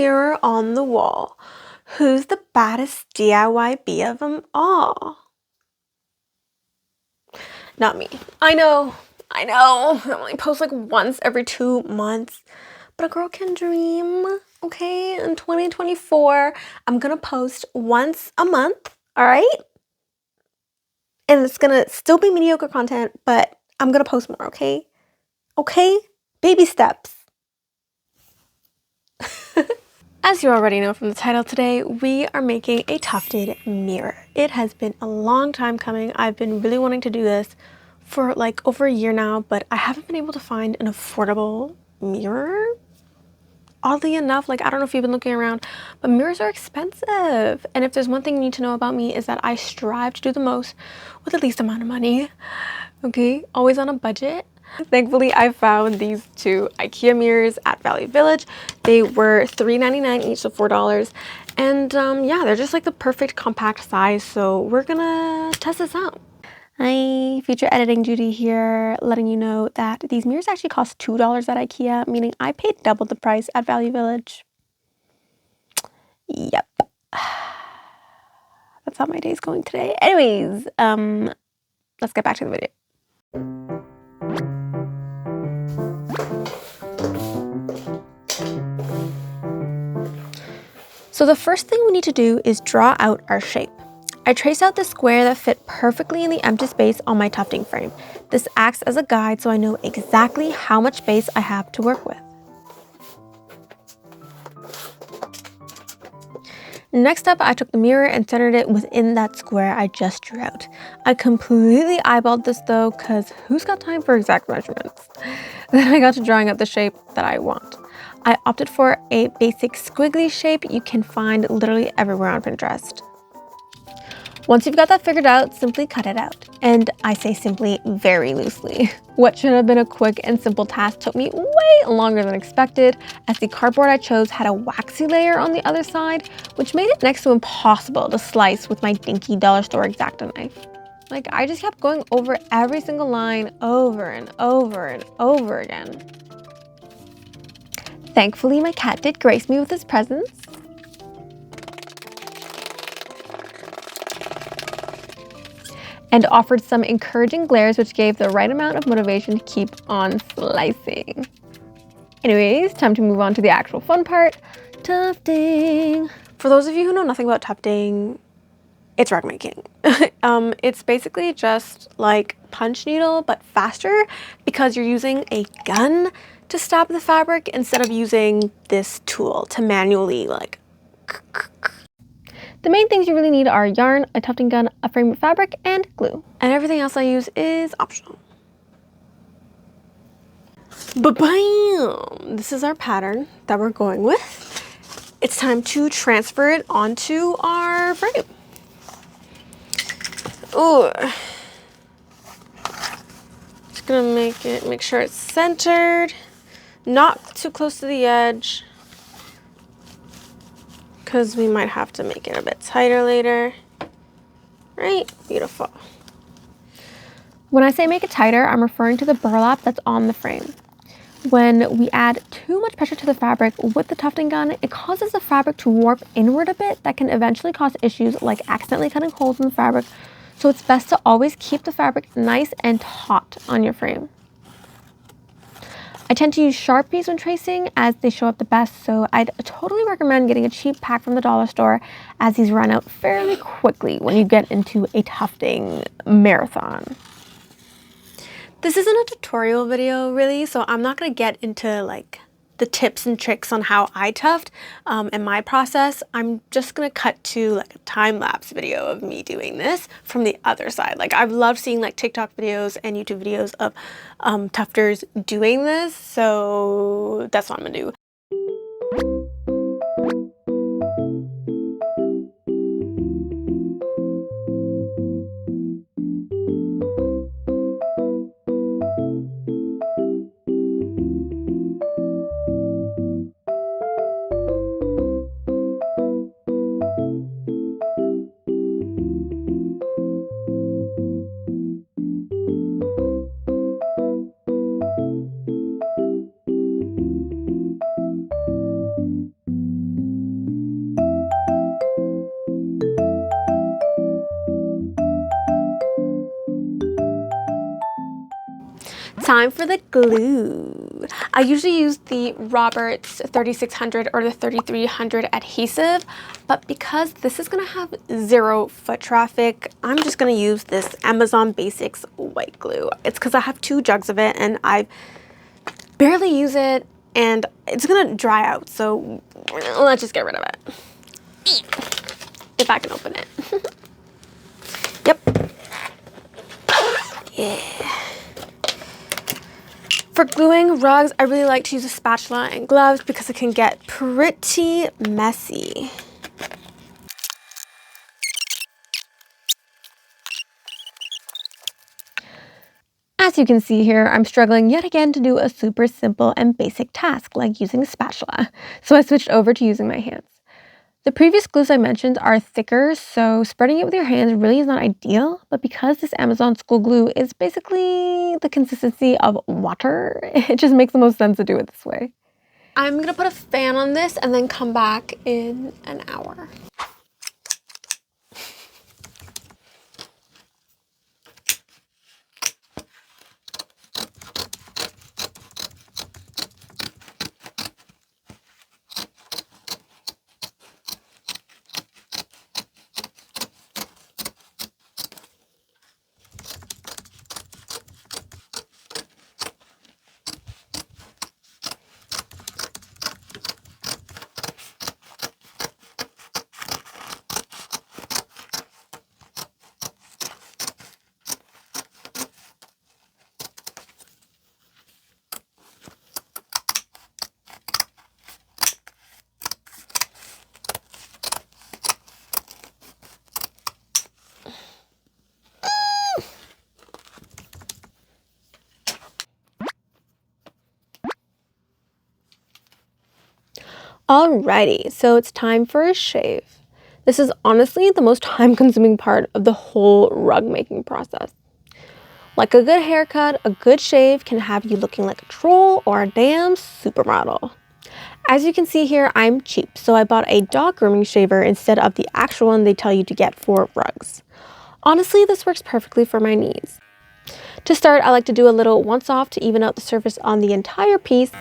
mirror on the wall. Who's the baddest DIY bee of them all? Not me. I know. I only post like once every 2 months. But a girl can dream, okay? In 2024, I'm gonna post once a month, all right? And it's gonna still be mediocre content, but I'm gonna post more, okay? Okay? Baby steps. As you already know from the title today, we are making a tufted mirror. It has been a long time coming. I've been really wanting to do this for like over a year now, but I haven't been able to find an affordable mirror. Oddly enough, like I don't know if you've been looking around, but mirrors are expensive. And if there's one thing you need to know about me is that I strive to do the most with the least amount of money. Okay, always on a budget. Thankfully, I found these two IKEA mirrors at Value Village. They were $3.99 each, so $4. And yeah, they're just like the perfect compact size. So we're gonna test this out. Hi, feature editing Judy here, letting you know that these mirrors actually cost $2 at IKEA, meaning I paid double the price at Value Village. Yep. That's how my day's going today. Anyways, let's get back to the video. So the first thing we need to do is draw out our shape. I traced out the square that fit perfectly in the empty space on my tufting frame. This acts as a guide so I know exactly how much space I have to work with. Next up, I took the mirror and centered it within that square I just drew out. I completely eyeballed this though, because who's got time for exact measurements? Then I got to drawing out the shape that I want. I opted for a basic squiggly shape you can find literally everywhere on Pinterest. Once you've got that figured out, simply cut it out. And I say simply very loosely. What should have been a quick and simple task took me way longer than expected, as the cardboard I chose had a waxy layer on the other side, which made it next to impossible to slice with my dinky dollar store X-Acto knife. Like, I just kept going over every single line over and over and over again. Thankfully, my cat did grace me with his presence. And offered some encouraging glares, which gave the right amount of motivation to keep on slicing. Anyways, time to move on to the actual fun part, tufting. For those of you who know nothing about tufting, it's rug making. It's basically just like punch needle, but faster, because you're using a gun to stop the fabric instead of using this tool to manually like. The main things you really need are yarn, a tufting gun, a frame of fabric, and glue. And everything else I use is optional. Ba-bam! This is our pattern that we're going with. It's time to transfer it onto our frame. Ooh. Just gonna make sure it's centered, not too close to the edge, because we might have to make it a bit tighter later. Right? Beautiful. When I say make it tighter, I'm referring to the burlap that's on the frame. When we add too much pressure to the fabric with the tufting gun, it causes the fabric to warp inward a bit that can eventually cause issues like accidentally cutting holes in the fabric. So it's best to always keep the fabric nice and taut on your frame. I tend to use Sharpies when tracing as they show up the best, so I'd totally recommend getting a cheap pack from the dollar store, as these run out fairly quickly when you get into a tufting marathon. This isn't a tutorial video really, so I'm not going to get into like the tips and tricks on how I tuft and my process. I'm just going to cut to like a time-lapse video of me doing this from the other side. Like, I've loved seeing like TikTok videos and YouTube videos of tufters doing this, so that's what I'm going to do. Time for the glue. I usually use the Roberts 3600 or the 3300 adhesive, but because this is gonna have 0 foot traffic, I'm just gonna use this Amazon Basics white glue. It's because I have 2 jugs of it and I barely use it and it's gonna dry out, so let's just get rid of it. If I can open it. Yep. Yeah. For gluing rugs, I really like to use a spatula and gloves because it can get pretty messy. As you can see here, I'm struggling yet again to do a super simple and basic task like using a spatula, so I switched over to using my hands. The previous glues I mentioned are thicker, so spreading it with your hands really is not ideal, but because this Amazon school glue is basically the consistency of water, it just makes the most sense to do it this way. I'm gonna put a fan on this and then come back in an hour. Alrighty, so it's time for a shave. This is honestly the most time-consuming part of the whole rug making process. Like a good haircut, a good shave can have you looking like a troll or a damn supermodel. As you can see here, I'm cheap, so I bought a dog grooming shaver instead of the actual one they tell you to get for rugs. Honestly, this works perfectly for my needs. To start, I like to do a little once-off to even out the surface on the entire piece.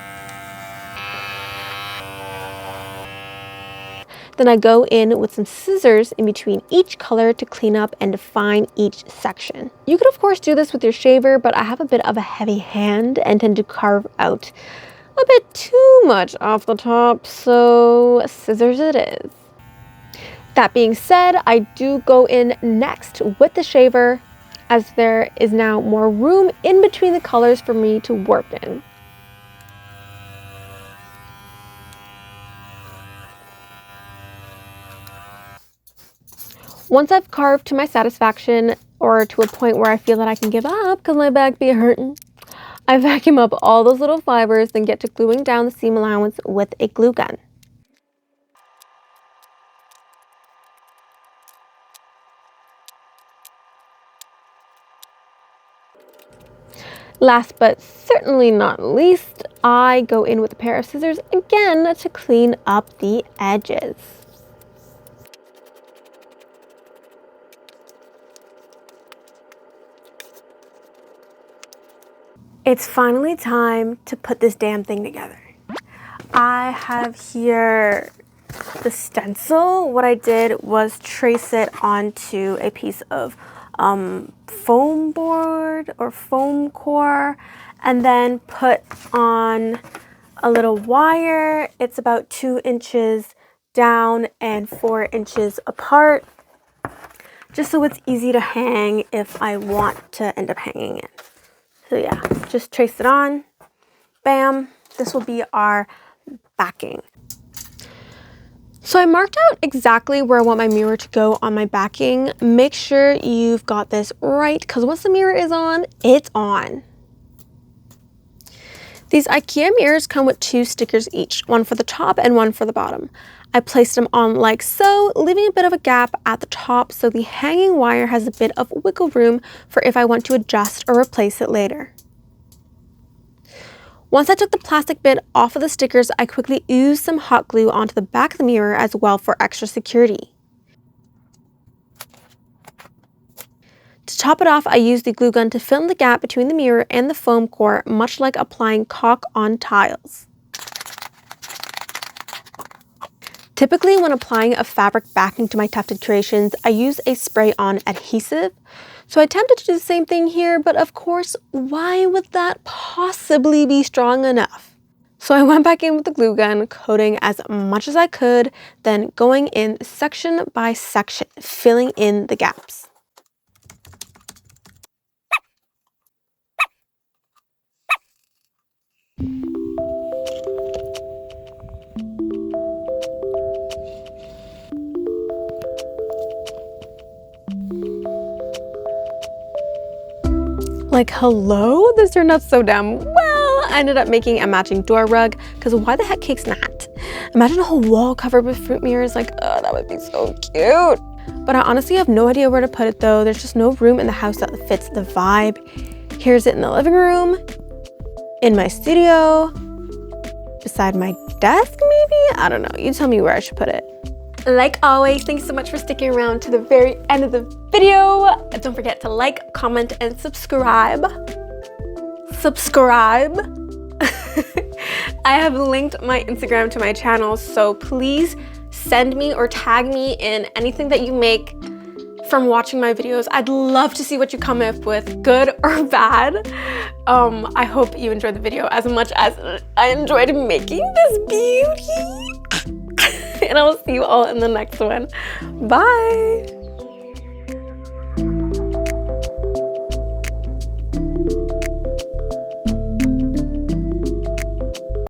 Then I go in with some scissors in between each color to clean up and define each section. You could of course do this with your shaver, but I have a bit of a heavy hand and tend to carve out a bit too much off the top, so scissors it is. That being said, I do go in next with the shaver as there is now more room in between the colors for me to work in. Once I've carved to my satisfaction, or to a point where I feel that I can give up because my back be hurting, I vacuum up all those little fibers, then get to gluing down the seam allowance with a glue gun. Last but certainly not least, I go in with a pair of scissors again to clean up the edges. It's finally time to put this damn thing together. I have here the stencil. What I did was trace it onto a piece of foam board or foam core and then put on a little wire. It's about 2 inches down and 4 inches apart, just so it's easy to hang if I want to end up hanging it. So yeah, just trace it on, bam, this will be our backing. So I marked out exactly where I want my mirror to go on my backing. Make sure you've got this right, because once the mirror is on, it's on. These IKEA mirrors come with 2 stickers each, one for the top and one for the bottom. I placed them on like so, leaving a bit of a gap at the top so the hanging wire has a bit of wiggle room for if I want to adjust or replace it later. Once I took the plastic bit off of the stickers, I quickly oozed some hot glue onto the back of the mirror as well for extra security. To top it off, I used the glue gun to fill in the gap between the mirror and the foam core, much like applying caulk on tiles. Typically, when applying a fabric backing to my tufted creations, I use a spray-on adhesive. So I attempted to do the same thing here, but of course, why would that possibly be strong enough? So I went back in with the glue gun, coating as much as I could, then going in section by section, filling in the gaps. Like, hello? This turned out so damn well. I ended up making a matching door rug, because why the heck cake's not? Imagine a whole wall covered with fruit mirrors. Like, oh, that would be so cute. But I honestly have no idea where to put it though. There's just no room in the house that fits the vibe. Here's it in the living room, in my studio, beside my desk maybe? I don't know. You tell me where I should put it. Like always, thanks so much for sticking around to the very end of the video. Don't forget to like, comment, and subscribe. I have linked my Instagram to my channel, so please send me or tag me in anything that you make from watching my videos. I'd love to see what you come up with, good or bad. I hope you enjoyed the video as much as I enjoyed making this beauty. And I will see you all in the next one. Bye!